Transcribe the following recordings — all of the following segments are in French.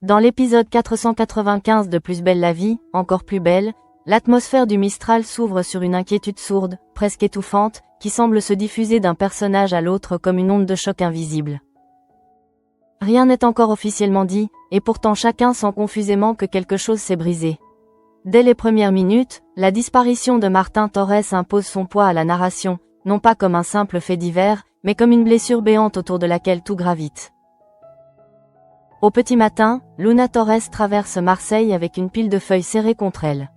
Dans l'épisode 495 de Plus belle la vie, encore plus belle, l'atmosphère du Mistral s'ouvre sur une inquiétude sourde, presque étouffante, qui semble se diffuser d'un personnage à l'autre comme une onde de choc invisible. Rien n'est encore officiellement dit, et pourtant chacun sent confusément que quelque chose s'est brisé. Dès les premières minutes, la disparition de Martin Torres impose son poids à la narration, non pas comme un simple fait divers, mais comme une blessure béante autour de laquelle tout gravite. Au petit matin, Luna Torres traverse Marseille avec une pile de feuilles serrées contre elle.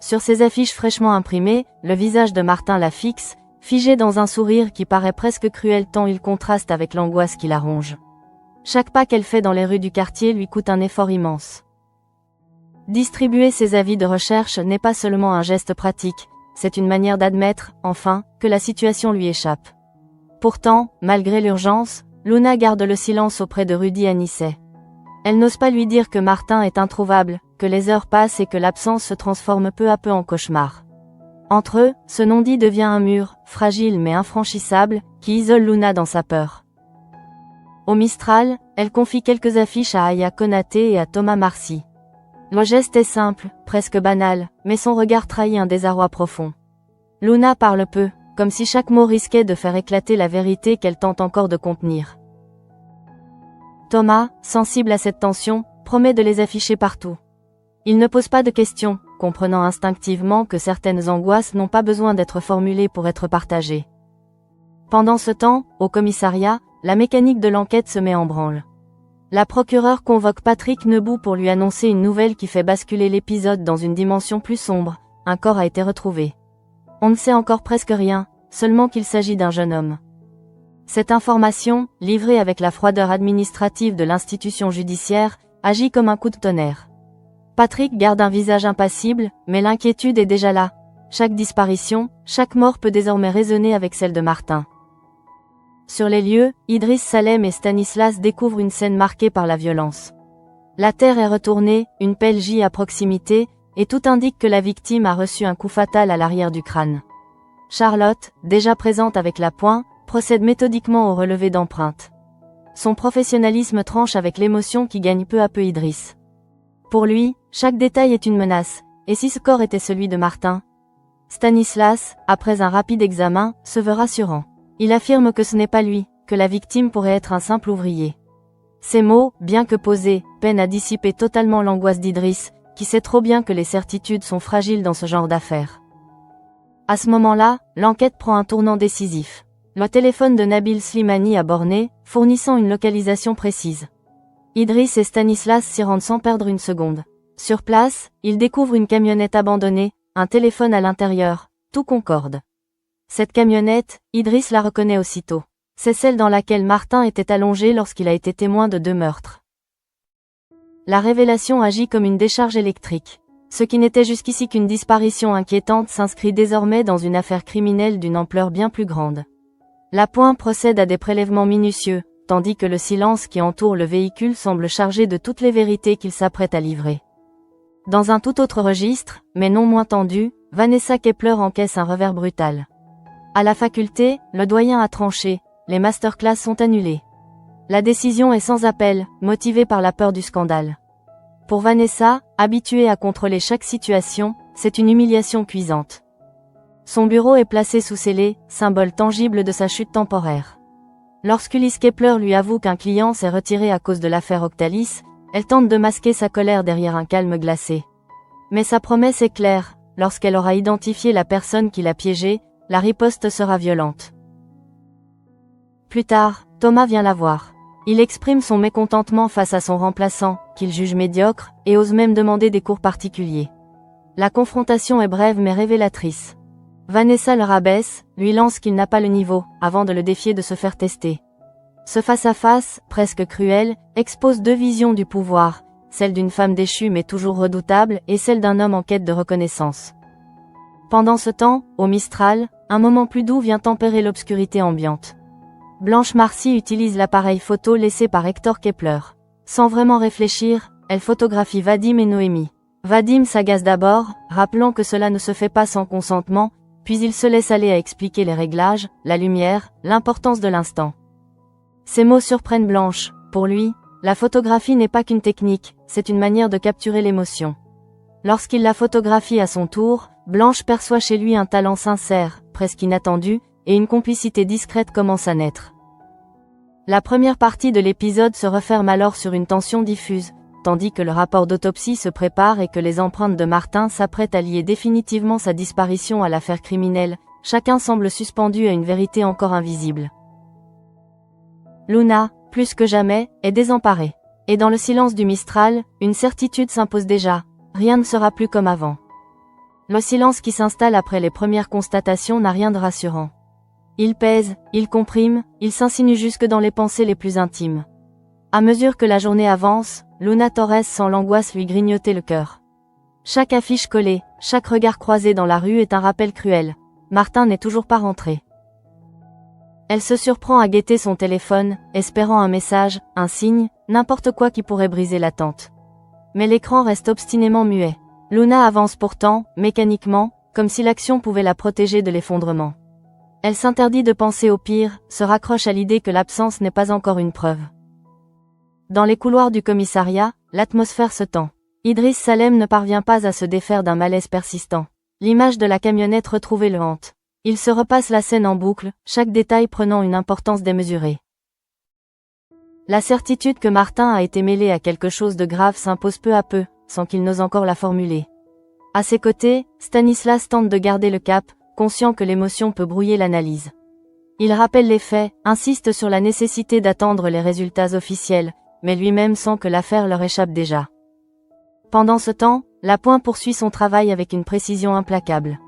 Sur ses affiches fraîchement imprimées, le visage de Martin la fixe, figé dans un sourire qui paraît presque cruel tant il contraste avec l'angoisse qui la ronge. Chaque pas qu'elle fait dans les rues du quartier lui coûte un effort immense. Distribuer ses avis de recherche n'est pas seulement un geste pratique, c'est une manière d'admettre, enfin, que la situation lui échappe. Pourtant, malgré l'urgence, Luna garde le silence auprès de Rudy Anicet. Elle n'ose pas lui dire que Martin est introuvable, que les heures passent et que l'absence se transforme peu à peu en cauchemar. Entre eux, ce non-dit devient un mur, fragile mais infranchissable, qui isole Luna dans sa peur. Au Mistral, elle confie quelques affiches à Aya Konaté et à Thomas Marcy. Le geste est simple, presque banal, mais son regard trahit un désarroi profond. Luna parle peu, comme si chaque mot risquait de faire éclater la vérité qu'elle tente encore de contenir. Thomas, sensible à cette tension, promet de les afficher partout. Il ne pose pas de questions, comprenant instinctivement que certaines angoisses n'ont pas besoin d'être formulées pour être partagées. Pendant ce temps, au commissariat, la mécanique de l'enquête se met en branle. La procureure convoque Patrick Nebout pour lui annoncer une nouvelle qui fait basculer l'épisode dans une dimension plus sombre. Un corps a été retrouvé. On ne sait encore presque rien, seulement qu'il s'agit d'un jeune homme. Cette information, livrée avec la froideur administrative de l'institution judiciaire, agit comme un coup de tonnerre. Patrick garde un visage impassible, mais l'inquiétude est déjà là. Chaque disparition, chaque mort peut désormais résonner avec celle de Martin. Sur les lieux, Idriss Salem et Stanislas découvrent une scène marquée par la violence. La terre est retournée, une pelle gît à proximité, et tout indique que la victime a reçu un coup fatal à l'arrière du crâne. Charlotte, déjà présente avec l'appoint, procède méthodiquement au relevé d'empreintes. Son professionnalisme tranche avec l'émotion qui gagne peu à peu Idriss. Pour lui, chaque détail est une menace, et si ce corps était celui de Martin? Stanislas, après un rapide examen, se veut rassurant. Il affirme que ce n'est pas lui, que la victime pourrait être un simple ouvrier. Ces mots, bien que posés, peinent à dissiper totalement l'angoisse d'Idriss, qui sait trop bien que les certitudes sont fragiles dans ce genre d'affaires. À ce moment-là, l'enquête prend un tournant décisif. Le téléphone de Nabil Slimani a borné, fournissant une localisation précise. Idriss et Stanislas s'y rendent sans perdre une seconde. Sur place, ils découvrent une camionnette abandonnée, un téléphone à l'intérieur, tout concorde. Cette camionnette, Idriss la reconnaît aussitôt. C'est celle dans laquelle Martin était allongé lorsqu'il a été témoin de 2 meurtres. La révélation agit comme une décharge électrique. Ce qui n'était jusqu'ici qu'une disparition inquiétante s'inscrit désormais dans une affaire criminelle d'une ampleur bien plus grande. L'appoint procède à des prélèvements minutieux, tandis que le silence qui entoure le véhicule semble chargé de toutes les vérités qu'il s'apprête à livrer. Dans un tout autre registre, mais non moins tendu, Vanessa Kepler encaisse un revers brutal. À la faculté, le doyen a tranché, les masterclass sont annulés. La décision est sans appel, motivée par la peur du scandale. Pour Vanessa, habituée à contrôler chaque situation, c'est une humiliation cuisante. Son bureau est placé sous scellé, symbole tangible de sa chute temporaire. Lorsqu'Ulysse Kepler lui avoue qu'un client s'est retiré à cause de l'affaire Octalis, elle tente de masquer sa colère derrière un calme glacé. Mais sa promesse est claire, lorsqu'elle aura identifié la personne qui l'a piégée, la riposte sera violente. Plus tard, Thomas vient la voir. Il exprime son mécontentement face à son remplaçant, qu'il juge médiocre, et ose même demander des cours particuliers. La confrontation est brève mais révélatrice. Vanessa le rabaisse, lui lance qu'il n'a pas le niveau, avant de le défier de se faire tester. Ce face-à-face, presque cruel, expose 2 visions du pouvoir, celle d'une femme déchue mais toujours redoutable et celle d'un homme en quête de reconnaissance. Pendant ce temps, au Mistral, un moment plus doux vient tempérer l'obscurité ambiante. Blanche Marcy utilise l'appareil photo laissé par Hector Kepler. Sans vraiment réfléchir, elle photographie Vadim et Noémie. Vadim s'agace d'abord, rappelant que cela ne se fait pas sans consentement, puis il se laisse aller à expliquer les réglages, la lumière, l'importance de l'instant. Ces mots surprennent Blanche. Pour lui, La photographie n'est pas qu'une technique, c'est une manière de capturer l'émotion. Lorsqu'il la photographie à son tour, Blanche perçoit chez lui un talent sincère, presque inattendu, et une complicité discrète commence à naître. La première partie de l'épisode se referme alors sur une tension diffuse, tandis que le rapport d'autopsie se prépare et que les empreintes de Martin s'apprêtent à lier définitivement sa disparition à l'affaire criminelle, chacun semble suspendu à une vérité encore invisible. Luna, plus que jamais, est désemparée. Et dans le silence du Mistral, une certitude s'impose déjà, rien ne sera plus comme avant. Le silence qui s'installe après les premières constatations n'a rien de rassurant. Il pèse, il comprime, il s'insinue jusque dans les pensées les plus intimes. À mesure que la journée avance, Luna Torres sent l'angoisse lui grignoter le cœur. Chaque affiche collée, chaque regard croisé dans la rue est un rappel cruel. Martin n'est toujours pas rentré. Elle se surprend à guetter son téléphone, espérant un message, un signe, n'importe quoi qui pourrait briser l'attente. Mais l'écran reste obstinément muet. Luna avance pourtant, mécaniquement, comme si l'action pouvait la protéger de l'effondrement. Elle s'interdit de penser au pire, se raccroche à l'idée que l'absence n'est pas encore une preuve. Dans les couloirs du commissariat, l'atmosphère se tend. Idriss Salem ne parvient pas à se défaire d'un malaise persistant. L'image de la camionnette retrouvée le hante. Il se repasse la scène en boucle, chaque détail prenant une importance démesurée. La certitude que Martin a été mêlé à quelque chose de grave s'impose peu à peu, sans qu'il n'ose encore la formuler. À ses côtés, Stanislas tente de garder le cap, conscient que l'émotion peut brouiller l'analyse. Il rappelle les faits, insiste sur la nécessité d'attendre les résultats officiels, mais lui-même sent que l'affaire leur échappe déjà. Pendant ce temps, Lapointe poursuit son travail avec une précision implacable.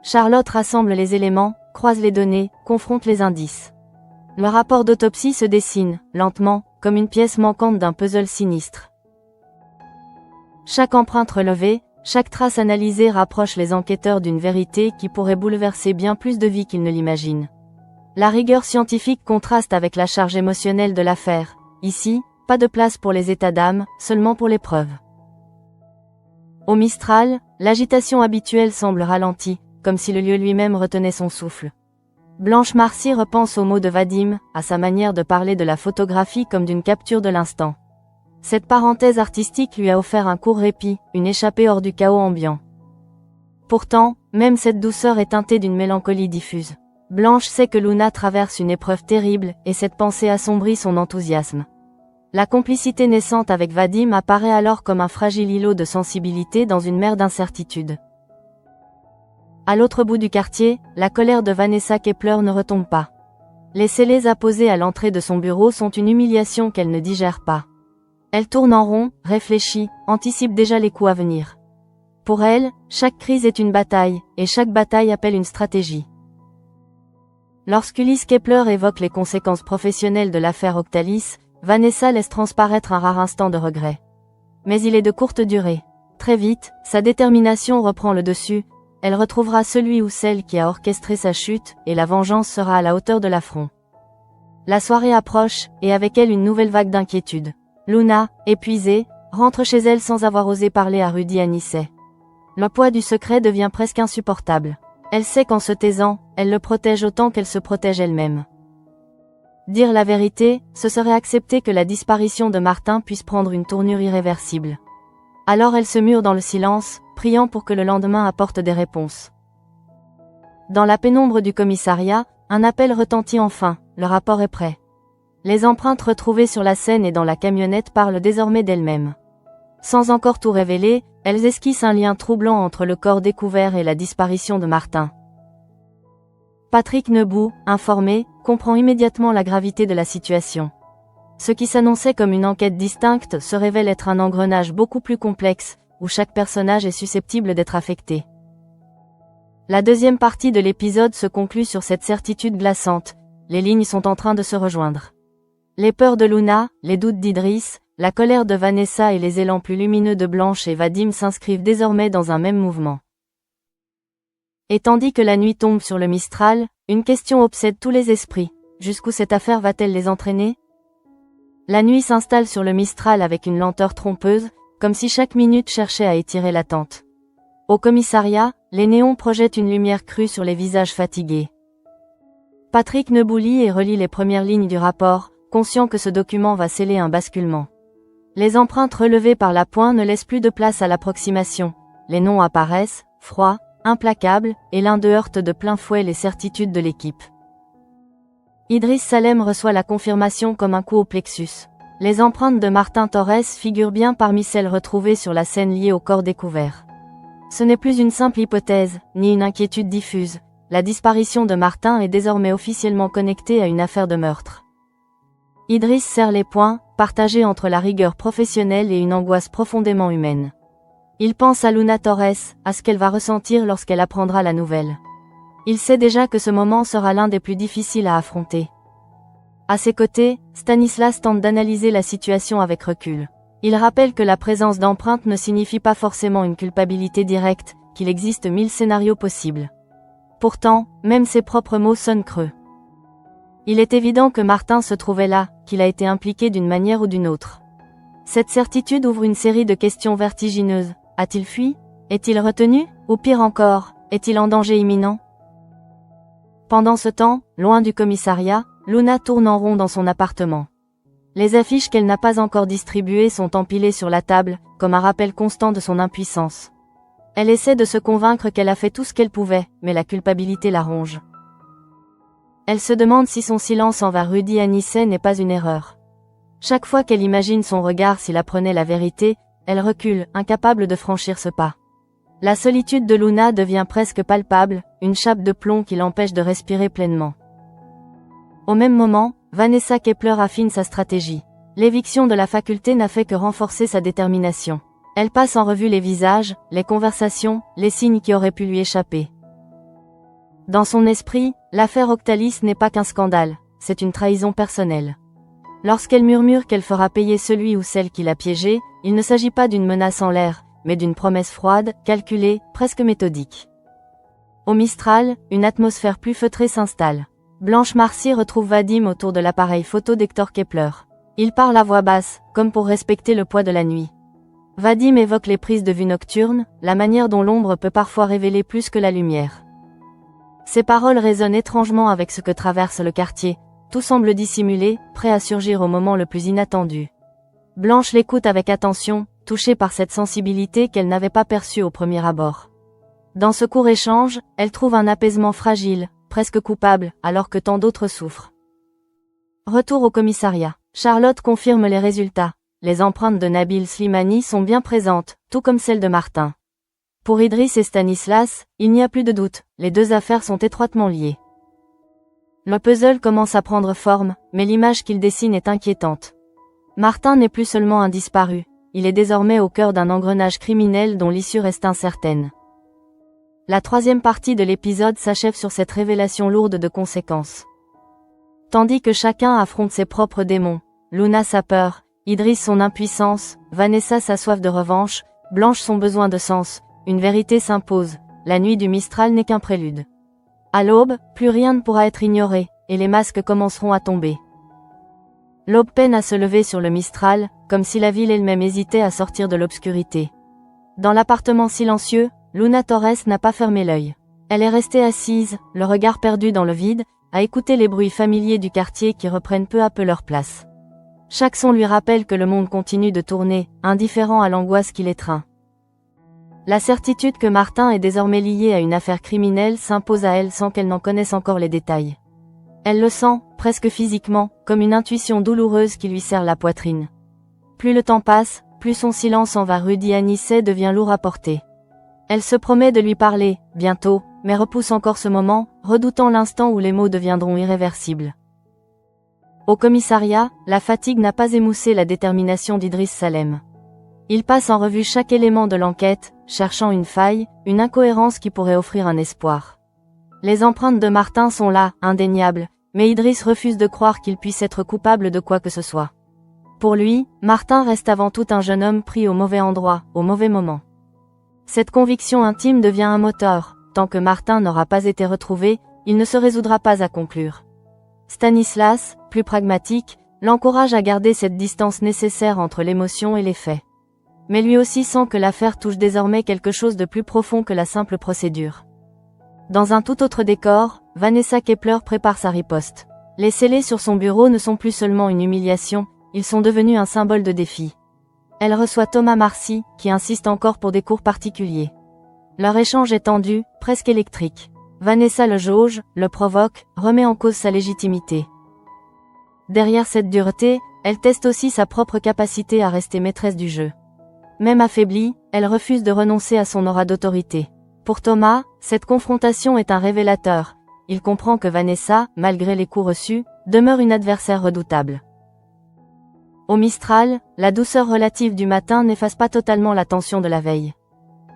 Charlotte rassemble les éléments, croise les données, confronte les indices. Le rapport d'autopsie se dessine, lentement, comme une pièce manquante d'un puzzle sinistre. Chaque empreinte relevée, chaque trace analysée rapproche les enquêteurs d'une vérité qui pourrait bouleverser bien plus de vies qu'ils ne l'imaginent. La rigueur scientifique contraste avec la charge émotionnelle de l'affaire. Ici, pas de place pour les états d'âme, seulement pour les preuves. Au Mistral, l'agitation habituelle semble ralentie, comme si le lieu lui-même retenait son souffle. Blanche Marcy repense aux mots de Vadim, à sa manière de parler de la photographie comme d'une capture de l'instant. Cette parenthèse artistique lui a offert un court répit, une échappée hors du chaos ambiant. Pourtant, même cette douceur est teintée d'une mélancolie diffuse. Blanche sait que Luna traverse une épreuve terrible, et cette pensée assombrit son enthousiasme. La complicité naissante avec Vadim apparaît alors comme un fragile îlot de sensibilité dans une mer d'incertitude. À l'autre bout du quartier, la colère de Vanessa Kepler ne retombe pas. Les scellés apposés à l'entrée de son bureau sont une humiliation qu'elle ne digère pas. Elle tourne en rond, réfléchit, anticipe déjà les coups à venir. Pour elle, chaque crise est une bataille, et chaque bataille appelle une stratégie. Lorsqu'Ulysse Kepler évoque les conséquences professionnelles de l'affaire Octalis, Vanessa laisse transparaître un rare instant de regret. Mais il est de courte durée. Très vite, sa détermination reprend le dessus, elle retrouvera celui ou celle qui a orchestré sa chute, et la vengeance sera à la hauteur de l'affront. La soirée approche, et avec elle une nouvelle vague d'inquiétude. Luna, épuisée, rentre chez elle sans avoir osé parler à Rudy Anisset. Le poids du secret devient presque insupportable. Elle sait qu'en se taisant, elle le protège autant qu'elle se protège elle-même. Dire la vérité, ce serait accepter que la disparition de Martin puisse prendre une tournure irréversible. Alors elle se mure dans le silence, priant pour que le lendemain apporte des réponses. Dans la pénombre du commissariat, un appel retentit enfin, le rapport est prêt. Les empreintes retrouvées sur la scène et dans la camionnette parlent désormais d'elles-mêmes. Sans encore tout révéler, elles esquissent un lien troublant entre le corps découvert et la disparition de Martin. Patrick Nebout, informé, comprend immédiatement la gravité de la situation. Ce qui s'annonçait comme une enquête distincte se révèle être un engrenage beaucoup plus complexe, où chaque personnage est susceptible d'être affecté. La deuxième partie de l'épisode se conclut sur cette certitude glaçante, les lignes sont en train de se rejoindre. Les peurs de Luna, les doutes d'Idriss, la colère de Vanessa et les élans plus lumineux de Blanche et Vadim s'inscrivent désormais dans un même mouvement. Et tandis que la nuit tombe sur le Mistral, une question obsède tous les esprits. Jusqu'où cette affaire va-t-elle les entraîner ? La nuit s'installe sur le Mistral avec une lenteur trompeuse, comme si chaque minute cherchait à étirer l'attente. Au commissariat, les néons projettent une lumière crue sur les visages fatigués. Patrick Nebout lit et relit les premières lignes du rapport, conscient que ce document va sceller un basculement. Les empreintes relevées par la pointe ne laissent plus de place à l'approximation. Les noms apparaissent, froids, implacables, et l'un d'eux heurte de plein fouet les certitudes de l'équipe. Idriss Salem reçoit la confirmation comme un coup au plexus. Les empreintes de Martin Torres figurent bien parmi celles retrouvées sur la scène liée au corps découvert. Ce n'est plus une simple hypothèse, ni une inquiétude diffuse. La disparition de Martin est désormais officiellement connectée à une affaire de meurtre. Idriss serre les poings, partagé entre la rigueur professionnelle et une angoisse profondément humaine. Il pense à Luna Torres, à ce qu'elle va ressentir lorsqu'elle apprendra la nouvelle. Il sait déjà que ce moment sera l'un des plus difficiles à affronter. À ses côtés, Stanislas tente d'analyser la situation avec recul. Il rappelle que la présence d'empreintes ne signifie pas forcément une culpabilité directe, qu'il existe 1000 scénarios possibles. Pourtant, même ses propres mots sonnent creux. Il est évident que Martin se trouvait là, qu'il a été impliqué d'une manière ou d'une autre. Cette certitude ouvre une série de questions vertigineuses. A-t-il fui? Est-il retenu? Ou pire encore, est-il en danger imminent? Pendant ce temps, loin du commissariat, Luna tourne en rond dans son appartement. Les affiches qu'elle n'a pas encore distribuées sont empilées sur la table, comme un rappel constant de son impuissance. Elle essaie de se convaincre qu'elle a fait tout ce qu'elle pouvait, mais la culpabilité la ronge. Elle se demande si son silence envers Rudy Anicet n'est pas une erreur. Chaque fois qu'elle imagine son regard s'il apprenait la vérité, elle recule, incapable de franchir ce pas. La solitude de Luna devient presque palpable, une chape de plomb qui l'empêche de respirer pleinement. Au même moment, Vanessa Kepler affine sa stratégie. L'éviction de la faculté n'a fait que renforcer sa détermination. Elle passe en revue les visages, les conversations, les signes qui auraient pu lui échapper. Dans son esprit, l'affaire Octalis n'est pas qu'un scandale, c'est une trahison personnelle. Lorsqu'elle murmure qu'elle fera payer celui ou celle qui l'a piégée, il ne s'agit pas d'une menace en l'air, mais d'une promesse froide, calculée, presque méthodique. Au Mistral, une atmosphère plus feutrée s'installe. Blanche Marcy retrouve Vadim autour de l'appareil photo d'Hector Kepler. Il parle à voix basse, comme pour respecter le poids de la nuit. Vadim évoque les prises de vue nocturnes, la manière dont l'ombre peut parfois révéler plus que la lumière. Ces paroles résonnent étrangement avec ce que traverse le quartier. Tout semble dissimulé, prêt à surgir au moment le plus inattendu. Blanche l'écoute avec attention, touchée par cette sensibilité qu'elle n'avait pas perçue au premier abord. Dans ce court échange, elle trouve un apaisement fragile, presque coupable, alors que tant d'autres souffrent. Retour au commissariat. Charlotte confirme les résultats. Les empreintes de Nabil Slimani sont bien présentes, tout comme celles de Martin. Pour Idriss et Stanislas, il n'y a plus de doute, les deux affaires sont étroitement liées. Le puzzle commence à prendre forme, mais l'image qu'il dessine est inquiétante. Martin n'est plus seulement un disparu, il est désormais au cœur d'un engrenage criminel dont l'issue reste incertaine. La troisième partie de l'épisode s'achève sur cette révélation lourde de conséquences. Tandis que chacun affronte ses propres démons, Luna sa peur, Idriss son impuissance, Vanessa sa soif de revanche, Blanche son besoin de sens, une vérité s'impose, la nuit du Mistral n'est qu'un prélude. À l'aube, plus rien ne pourra être ignoré, et les masques commenceront à tomber. L'aube peine à se lever sur le Mistral, comme si la ville elle-même hésitait à sortir de l'obscurité. Dans l'appartement silencieux, Luna Torres n'a pas fermé l'œil. Elle est restée assise, le regard perdu dans le vide, à écouter les bruits familiers du quartier qui reprennent peu à peu leur place. Chaque son lui rappelle que le monde continue de tourner, indifférent à l'angoisse qui l'étreint. La certitude que Martin est désormais lié à une affaire criminelle s'impose à elle sans qu'elle n'en connaisse encore les détails. Elle le sent, presque physiquement, comme une intuition douloureuse qui lui serre la poitrine. Plus le temps passe, plus son silence envers Rudy Anicet devient lourd à porter. Elle se promet de lui parler, bientôt, mais repousse encore ce moment, redoutant l'instant où les mots deviendront irréversibles. Au commissariat, la fatigue n'a pas émoussé la détermination d'Idriss Salem. Il passe en revue chaque élément de l'enquête, cherchant une faille, une incohérence qui pourrait offrir un espoir. Les empreintes de Martin sont là, indéniables, mais Idriss refuse de croire qu'il puisse être coupable de quoi que ce soit. Pour lui, Martin reste avant tout un jeune homme pris au mauvais endroit, au mauvais moment. Cette conviction intime devient un moteur. Tant que Martin n'aura pas été retrouvé, il ne se résoudra pas à conclure. Stanislas, plus pragmatique, l'encourage à garder cette distance nécessaire entre l'émotion et les faits. Mais lui aussi sent que l'affaire touche désormais quelque chose de plus profond que la simple procédure. Dans un tout autre décor, Vanessa Kepler prépare sa riposte. Les scellés sur son bureau ne sont plus seulement une humiliation, ils sont devenus un symbole de défi. Elle reçoit Thomas Marcy, qui insiste encore pour des cours particuliers. Leur échange est tendu, presque électrique. Vanessa le jauge, le provoque, remet en cause sa légitimité. Derrière cette dureté, elle teste aussi sa propre capacité à rester maîtresse du jeu. Même affaiblie, elle refuse de renoncer à son aura d'autorité. Pour Thomas, cette confrontation est un révélateur. Il comprend que Vanessa, malgré les coups reçus, demeure une adversaire redoutable. Au Mistral, la douceur relative du matin n'efface pas totalement la tension de la veille.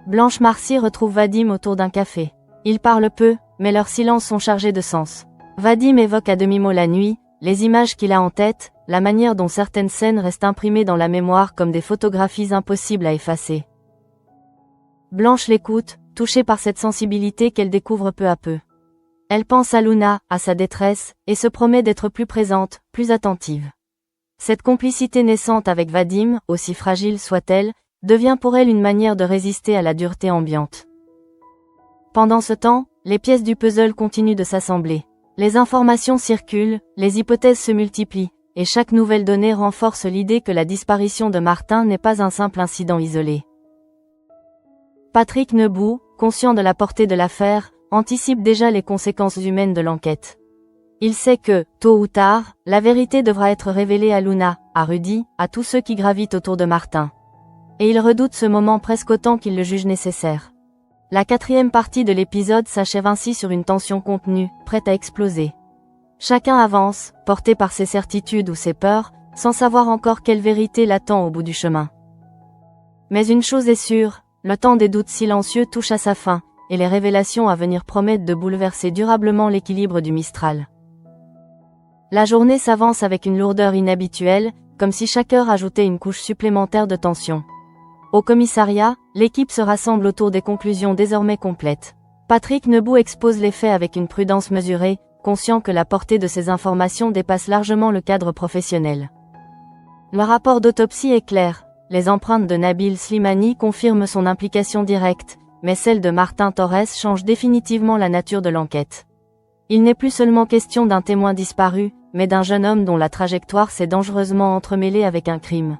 Blanche Marcy retrouve Vadim autour d'un café. Ils parlent peu, mais leurs silences sont chargés de sens. Vadim évoque à demi-mot la nuit, les images qu'il a en tête, la manière dont certaines scènes restent imprimées dans la mémoire comme des photographies impossibles à effacer. Blanche l'écoute, touchée par cette sensibilité qu'elle découvre peu à peu. Elle pense à Luna, à sa détresse, et se promet d'être plus présente, plus attentive. Cette complicité naissante avec Vadim, aussi fragile soit-elle, devient pour elle une manière de résister à la dureté ambiante. Pendant ce temps, les pièces du puzzle continuent de s'assembler. Les informations circulent, les hypothèses se multiplient, et chaque nouvelle donnée renforce l'idée que la disparition de Martin n'est pas un simple incident isolé. Patrick Nebout, conscient de la portée de l'affaire, anticipe déjà les conséquences humaines de l'enquête. Il sait que, tôt ou tard, la vérité devra être révélée à Luna, à Rudy, à tous ceux qui gravitent autour de Martin. Et il redoute ce moment presque autant qu'il le juge nécessaire. La 4e partie de l'épisode s'achève ainsi sur une tension contenue, prête à exploser. Chacun avance, porté par ses certitudes ou ses peurs, sans savoir encore quelle vérité l'attend au bout du chemin. Mais une chose est sûre, le temps des doutes silencieux touche à sa fin, et les révélations à venir promettent de bouleverser durablement l'équilibre du Mistral. La journée s'avance avec une lourdeur inhabituelle, comme si chaque heure ajoutait une couche supplémentaire de tension. Au commissariat, l'équipe se rassemble autour des conclusions désormais complètes. Patrick Nebout expose les faits avec une prudence mesurée, conscient que la portée de ces informations dépasse largement le cadre professionnel. Le rapport d'autopsie est clair, les empreintes de Nabil Slimani confirment son implication directe, mais celle de Martin Torres change définitivement la nature de l'enquête. Il n'est plus seulement question d'un témoin disparu, mais d'un jeune homme dont la trajectoire s'est dangereusement entremêlée avec un crime.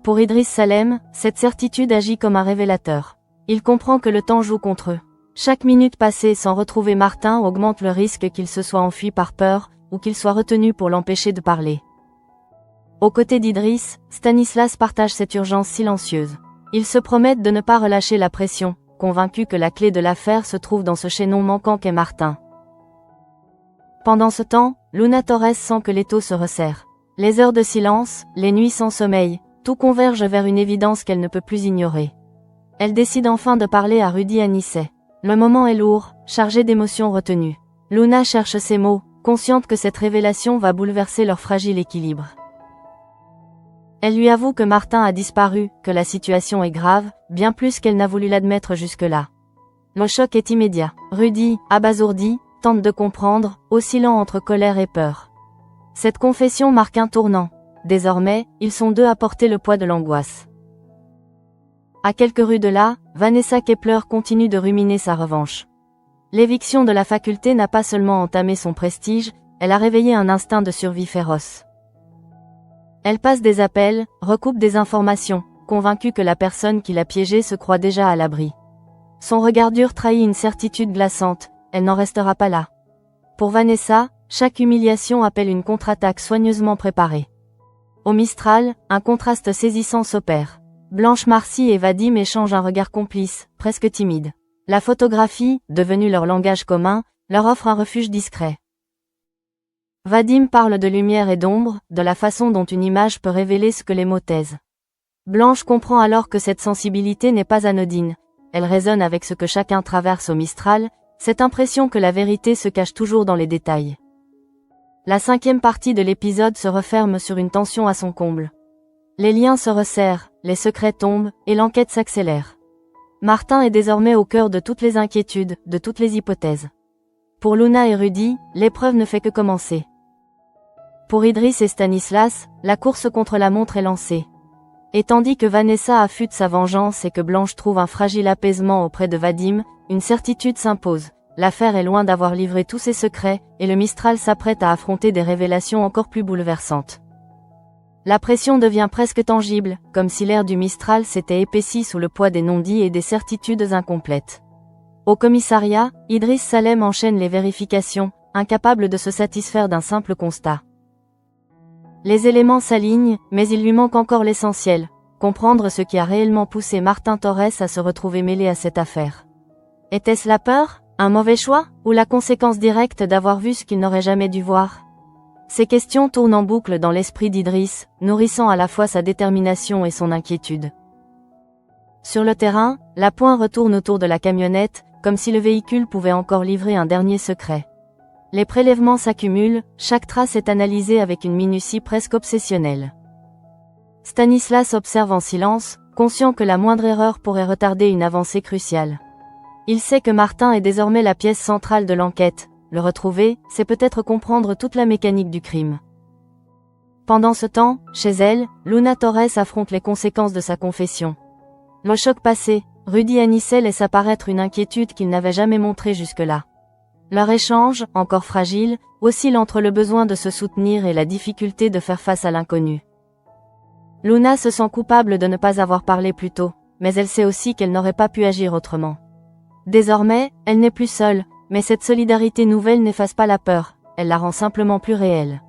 Pour Idriss Salem, cette certitude agit comme un révélateur. Il comprend que le temps joue contre eux. Chaque minute passée sans retrouver Martin augmente le risque qu'il se soit enfui par peur, ou qu'il soit retenu pour l'empêcher de parler. Aux côtés d'Idriss, Stanislas partage cette urgence silencieuse. Ils se promettent de ne pas relâcher la pression, convaincus que la clé de l'affaire se trouve dans ce chaînon manquant qu'est Martin. Pendant ce temps, Luna Torres sent que l'étau se resserre. Les heures de silence, les nuits sans sommeil, tout converge vers une évidence qu'elle ne peut plus ignorer. Elle décide enfin de parler à Rudy Anisset. Le moment est lourd, chargé d'émotions retenues. Luna cherche ses mots, consciente que cette révélation va bouleverser leur fragile équilibre. Elle lui avoue que Martin a disparu, que la situation est grave, bien plus qu'elle n'a voulu l'admettre jusque-là. Le choc est immédiat. Rudy, abasourdi, tente de comprendre, oscillant entre colère et peur. Cette confession marque un tournant. Désormais, ils sont deux à porter le poids de l'angoisse. À quelques rues de là, Vanessa Kepler continue de ruminer sa revanche. L'éviction de la faculté n'a pas seulement entamé son prestige, elle a réveillé un instinct de survie féroce. Elle passe des appels, recoupe des informations, convaincue que la personne qui l'a piégée se croit déjà à l'abri. Son regard dur trahit une certitude glaçante, elle n'en restera pas là. Pour Vanessa, chaque humiliation appelle une contre-attaque soigneusement préparée. Au Mistral, un contraste saisissant s'opère. Blanche Marcy et Vadim échangent un regard complice, presque timide. La photographie, devenue leur langage commun, leur offre un refuge discret. Vadim parle de lumière et d'ombre, de la façon dont une image peut révéler ce que les mots taisent. Blanche comprend alors que cette sensibilité n'est pas anodine. Elle résonne avec ce que chacun traverse au Mistral, cette impression que la vérité se cache toujours dans les détails. La 5e partie de l'épisode se referme sur une tension à son comble. Les liens se resserrent, les secrets tombent, et l'enquête s'accélère. Martin est désormais au cœur de toutes les inquiétudes, de toutes les hypothèses. Pour Luna et Rudy, l'épreuve ne fait que commencer. Pour Idriss et Stanislas, la course contre la montre est lancée. Et tandis que Vanessa affûte sa vengeance et que Blanche trouve un fragile apaisement auprès de Vadim, une certitude s'impose. l'affaire est loin d'avoir livré tous ses secrets, et le Mistral s'apprête à affronter des révélations encore plus bouleversantes. La pression devient presque tangible, comme si l'air du Mistral s'était épaissi sous le poids des non-dits et des certitudes incomplètes. Au commissariat, Idriss Salem enchaîne les vérifications, incapable de se satisfaire d'un simple constat. Les éléments s'alignent, mais il lui manque encore l'essentiel, comprendre ce qui a réellement poussé Martin Torres à se retrouver mêlé à cette affaire. Était-ce la peur, un mauvais choix, ou la conséquence directe d'avoir vu ce qu'il n'aurait jamais dû voir? Ces questions tournent en boucle dans l'esprit d'Idriss, nourrissant à la fois sa détermination et son inquiétude. Sur le terrain, la pointe retourne autour de la camionnette, comme si le véhicule pouvait encore livrer un dernier secret. Les prélèvements s'accumulent, chaque trace est analysée avec une minutie presque obsessionnelle. Stanislas observe en silence, conscient que la moindre erreur pourrait retarder une avancée cruciale. Il sait que Martin est désormais la pièce centrale de l'enquête. Le retrouver, c'est peut-être comprendre toute la mécanique du crime. Pendant ce temps, chez elle, Luna Torres affronte les conséquences de sa confession. Le choc passé, Rudy Anicet laisse apparaître une inquiétude qu'il n'avait jamais montrée jusque-là. Leur échange, encore fragile, oscille entre le besoin de se soutenir et la difficulté de faire face à l'inconnu. Luna se sent coupable de ne pas avoir parlé plus tôt, mais elle sait aussi qu'elle n'aurait pas pu agir autrement. Désormais, elle n'est plus seule, mais cette solidarité nouvelle n'efface pas la peur, elle la rend simplement plus réelle.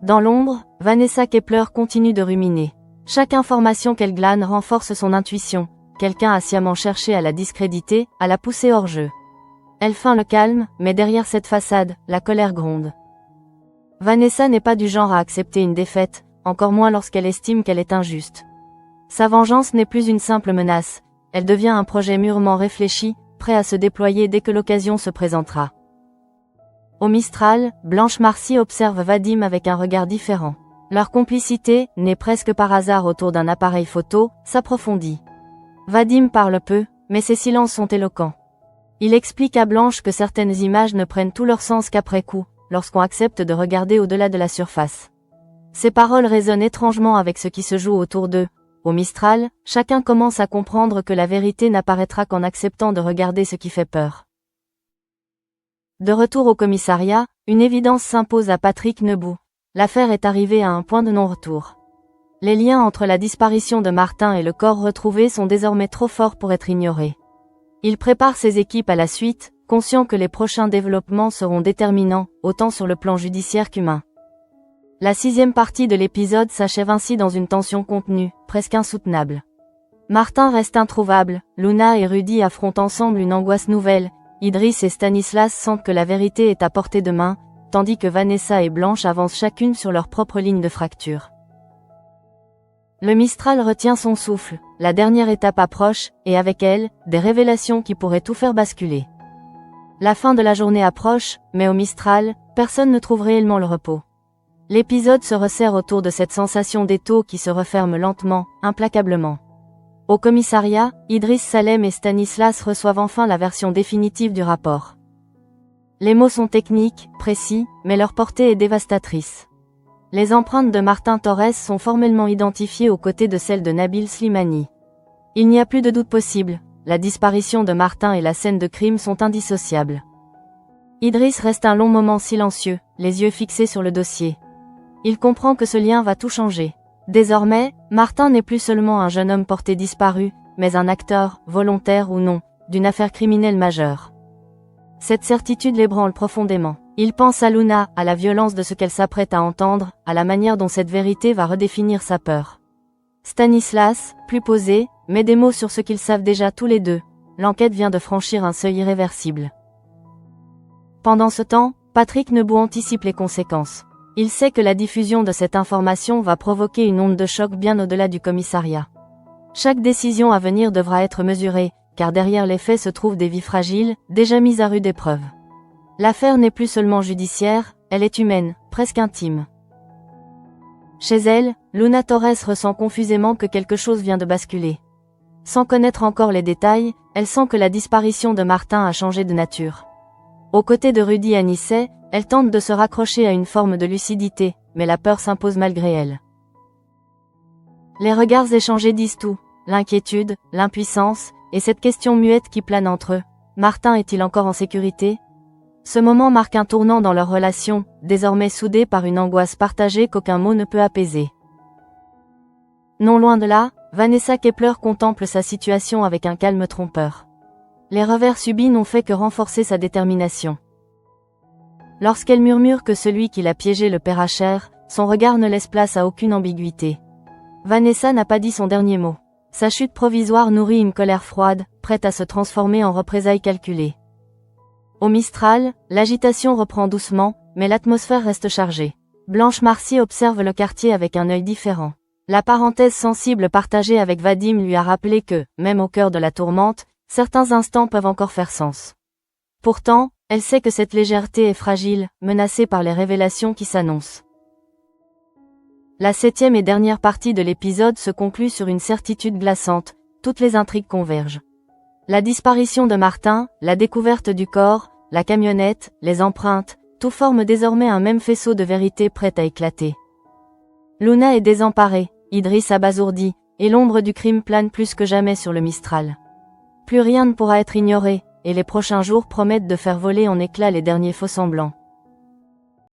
Dans l'ombre, Vanessa Kepler continue de ruminer. Chaque information qu'elle glane renforce son intuition, quelqu'un a sciemment cherché à la discréditer, à la pousser hors jeu. Elle feint le calme, mais derrière cette façade, la colère gronde. Vanessa n'est pas du genre à accepter une défaite, encore moins lorsqu'elle estime qu'elle est injuste. Sa vengeance n'est plus une simple menace, elle devient un projet mûrement réfléchi, prêt à se déployer dès que l'occasion se présentera. Au Mistral, Blanche Marcy observe Vadim avec un regard différent. Leur complicité, née presque par hasard autour d'un appareil photo, s'approfondit. Vadim parle peu, mais ses silences sont éloquents. Il explique à Blanche que certaines images ne prennent tout leur sens qu'après coup, lorsqu'on accepte de regarder au-delà de la surface. Ces paroles résonnent étrangement avec ce qui se joue autour d'eux. Au Mistral, chacun commence à comprendre que la vérité n'apparaîtra qu'en acceptant de regarder ce qui fait peur. De retour au commissariat, une évidence s'impose à Patrick Nebout. L'affaire est arrivée à un point de non-retour. Les liens entre la disparition de Martin et le corps retrouvé sont désormais trop forts pour être ignorés. Il prépare ses équipes à la suite, conscient que les prochains développements seront déterminants, autant sur le plan judiciaire qu'humain. La 6e partie de l'épisode s'achève ainsi dans une tension contenue, presque insoutenable. Martin reste introuvable, Luna et Rudy affrontent ensemble une angoisse nouvelle, Idriss et Stanislas sentent que la vérité est à portée de main, tandis que Vanessa et Blanche avancent chacune sur leur propre ligne de fracture. Le Mistral retient son souffle, la dernière étape approche, et avec elle, des révélations qui pourraient tout faire basculer. La fin de la journée approche, mais au Mistral, personne ne trouve réellement le repos. L'épisode se resserre autour de cette sensation d'étau qui se referme lentement, implacablement. Au commissariat, Idriss Salem et Stanislas reçoivent enfin la version définitive du rapport. Les mots sont techniques, précis, mais leur portée est dévastatrice. Les empreintes de Martin Torres sont formellement identifiées aux côtés de celles de Nabil Slimani. Il n'y a plus de doute possible, la disparition de Martin et la scène de crime sont indissociables. Idriss reste un long moment silencieux, les yeux fixés sur le dossier. Il comprend que ce lien va tout changer. Désormais, Martin n'est plus seulement un jeune homme porté disparu, mais un acteur, volontaire ou non, d'une affaire criminelle majeure. Cette certitude l'ébranle profondément. Il pense à Luna, à la violence de ce qu'elle s'apprête à entendre, à la manière dont cette vérité va redéfinir sa peur. Stanislas, plus posé, met des mots sur ce qu'ils savent déjà tous les deux. L'enquête vient de franchir un seuil irréversible. Pendant ce temps, Patrick Nebout anticipe les conséquences. Il sait que la diffusion de cette information va provoquer une onde de choc bien au-delà du commissariat. Chaque décision à venir devra être mesurée, car derrière les faits se trouvent des vies fragiles, déjà mises à rude épreuve. L'affaire n'est plus seulement judiciaire, elle est humaine, presque intime. Chez elle, Luna Torres ressent confusément que quelque chose vient de basculer. Sans connaître encore les détails, elle sent que la disparition de Martin a changé de nature. Aux côtés de Rudy Anicet, elle tente de se raccrocher à une forme de lucidité, mais la peur s'impose malgré elle. Les regards échangés disent tout, l'inquiétude, l'impuissance, et cette question muette qui plane entre eux. Martin est-il encore en sécurité? Ce moment marque un tournant dans leur relation, désormais soudée par une angoisse partagée qu'aucun mot ne peut apaiser. Non loin de là, Vanessa Kepler contemple sa situation avec un calme trompeur. Les revers subis n'ont fait que renforcer sa détermination. Lorsqu'elle murmure que celui qui l'a piégé le paiera cher, son regard ne laisse place à aucune ambiguïté. Vanessa n'a pas dit son dernier mot. Sa chute provisoire nourrit une colère froide, prête à se transformer en représailles calculées. Au Mistral, l'agitation reprend doucement, mais l'atmosphère reste chargée. Blanche Marcy observe le quartier avec un œil différent. La parenthèse sensible partagée avec Vadim lui a rappelé que, même au cœur de la tourmente, certains instants peuvent encore faire sens. Pourtant, elle sait que cette légèreté est fragile, menacée par les révélations qui s'annoncent. La 7e et dernière partie de l'épisode se conclut sur une certitude glaçante, toutes les intrigues convergent. La disparition de Martin, la découverte du corps, la camionnette, les empreintes, tout forme désormais un même faisceau de vérité prêt à éclater. Luna est désemparée, Idriss abasourdi, et l'ombre du crime plane plus que jamais sur le Mistral. Plus rien ne pourra être ignoré, et les prochains jours promettent de faire voler en éclats les derniers faux-semblants.